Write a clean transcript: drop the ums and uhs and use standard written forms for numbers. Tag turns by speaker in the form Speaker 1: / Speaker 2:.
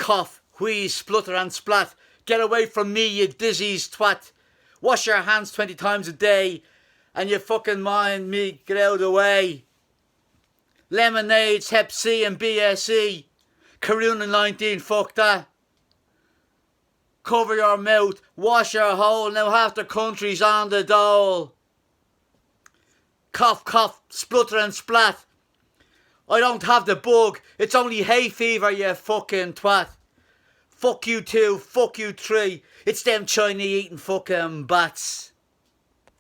Speaker 1: Cough, wheeze, splutter and splat. Get away from me, you diseased twat. Wash your hands 20 times a day, and you fucking mind me, get out of the way. Lemonades, Hep C and BSE. Corona 19, fuck that. Cover your mouth, wash your hole, now half the country's on the dole. Cough, cough, splutter and splat. I don't have the bug, it's only hay fever, you fucking twat. Fuck you 2, fuck you 3, it's them Chinese eating fucking bats.